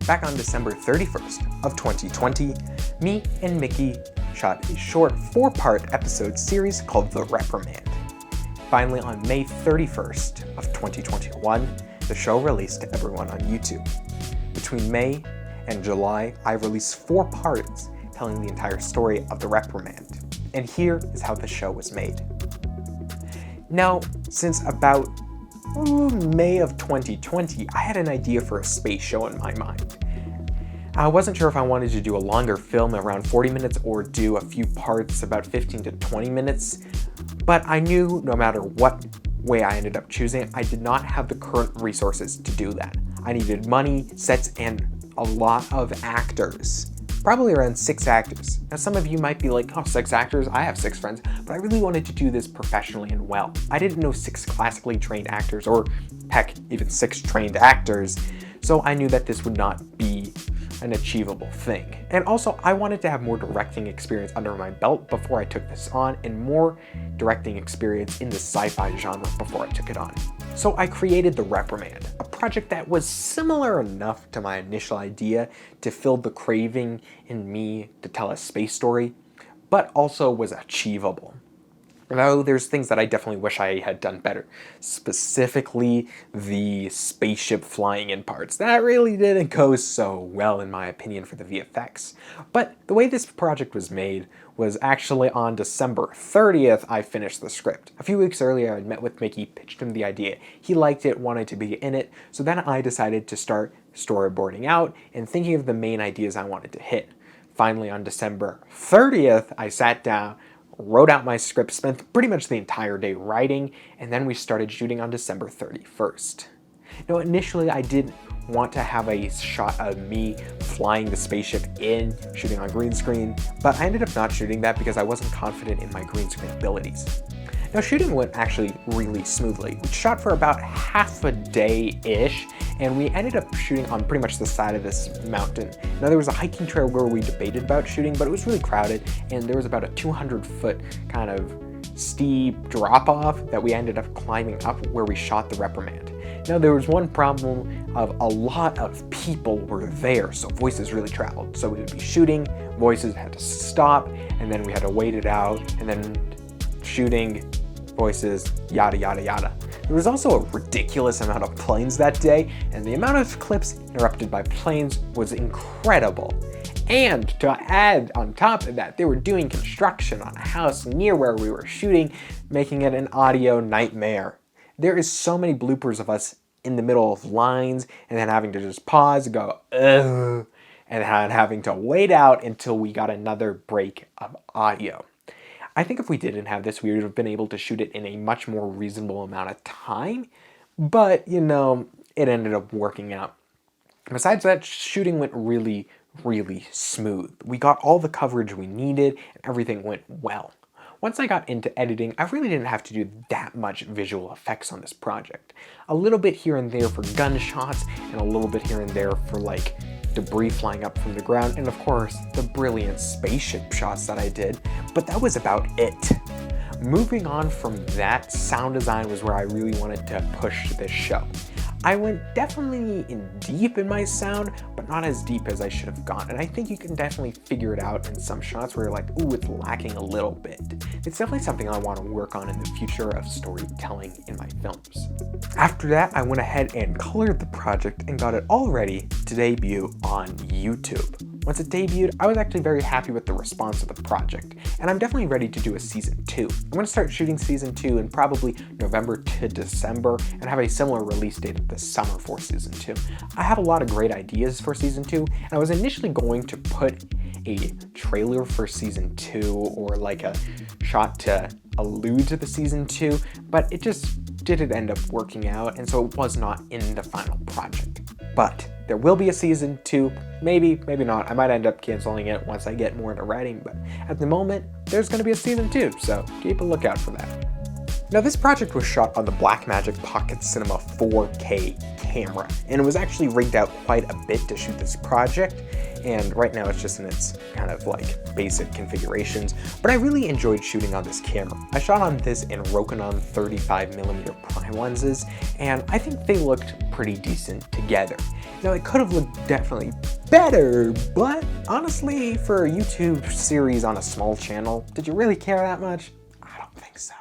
back on December 31st of 2020, me and Mickey shot a short 4-part episode series called The Reprimand. Finally, on May 31st of 2021, the show released to everyone on YouTube. Between May and July, I released 4 parts telling the entire story of The Reprimand. And here is how the show was made. Now, since about May of 2020, I had an idea for a space show in my mind. I wasn't sure if I wanted to do a longer film around 40 minutes or do a few parts about 15 to 20 minutes, but I knew no matter what way I ended up choosing, I did not have the current resources to do that. I needed money, sets, and a lot of actors. Probably around 6 actors. Now some of you might be like, oh, 6 actors? I have 6 friends, but I really wanted to do this professionally and well. I didn't know 6 classically trained actors, or heck, even 6 trained actors, so I knew that this would not be an achievable thing. And also, I wanted to have more directing experience under my belt before I took this on, and more directing experience in the sci-fi genre before I took it on. So I created The Reprimand, a project that was similar enough to my initial idea to fill the craving in me to tell a space story, but also was achievable. Though there's things that I definitely wish I had done better, specifically the spaceship flying in parts. That really didn't go so well in my opinion for the VFX. But the way this project was made was actually on December 30th I finished the script. A few weeks earlier I met with Mickey, pitched him the idea. He liked it, wanted to be in it, so then I decided to start storyboarding out and thinking of the main ideas I wanted to hit. Finally on December 30th I sat down, wrote out my script, spent pretty much the entire day writing, and then we started shooting on December 31st. Now initially I didn't want to have a shot of me flying the spaceship in, shooting on green screen, but I ended up not shooting that because I wasn't confident in my green screen abilities. Now shooting went actually really smoothly. We shot for about half a day-ish, and we ended up shooting on pretty much the side of this mountain. Now there was a hiking trail where we debated about shooting, but it was really crowded, and there was about a 200-foot kind of steep drop-off that we ended up climbing up where we shot The Reprimand. Now there was one problem of a lot of people were there, so voices really traveled. So we would be shooting, voices had to stop, and then we had to wait it out, and then shooting, voices, yada yada yada. There was also a ridiculous amount of planes that day, and the amount of clips interrupted by planes was incredible. And to add on top of that, they were doing construction on a house near where we were shooting, making it an audio nightmare. There is so many bloopers of us in the middle of lines, and then having to just pause and go, ugh, and then having to wait out until we got another break of audio. I think if we didn't have this, we would have been able to shoot it in a much more reasonable amount of time, but you know, it ended up working out. Besides that, shooting went really smooth. We got all the coverage we needed and everything went well. Once I got into editing, I really didn't have to do that much visual effects on this project. A little bit here and there for gunshots, and a little bit here and there for like debris flying up from the ground, and of course the brilliant spaceship shots that I did, but that was about it. Moving on from that, sound design was where I really wanted to push this show. I went definitely in deep in my sound, but not as deep as I should have gone, and I think you can definitely figure it out in some shots where you're like, ooh, it's lacking a little bit. It's definitely something I want to work on in the future of storytelling in my films. After that, I went ahead and colored the project and got it all ready to debut on YouTube. Once it debuted, I was actually very happy with the response of the project, and I'm definitely ready to do a season 2. I'm going to start shooting season 2 in probably November to December and have a similar release date of the summer for season 2. I have a lot of great ideas for season 2, and I was initially going to put a trailer for season 2 or like a shot to allude to the season 2, but it just didn't end up working out, and so it was not in the final project. But there will be a season 2, maybe not. I might end up canceling it once I get more into writing, but at the moment, there's going to be a season 2, so keep a lookout for that. Now this project was shot on the Blackmagic Pocket Cinema 4K camera, and it was actually rigged out quite a bit to shoot this project, and right now it's just in its kind of like basic configurations, but I really enjoyed shooting on this camera. I shot on this in Rokinon 35mm prime lenses, and I think they looked pretty decent together. Now it could have looked definitely better, but honestly, for a YouTube series on a small channel, did you really care that much? I don't think so.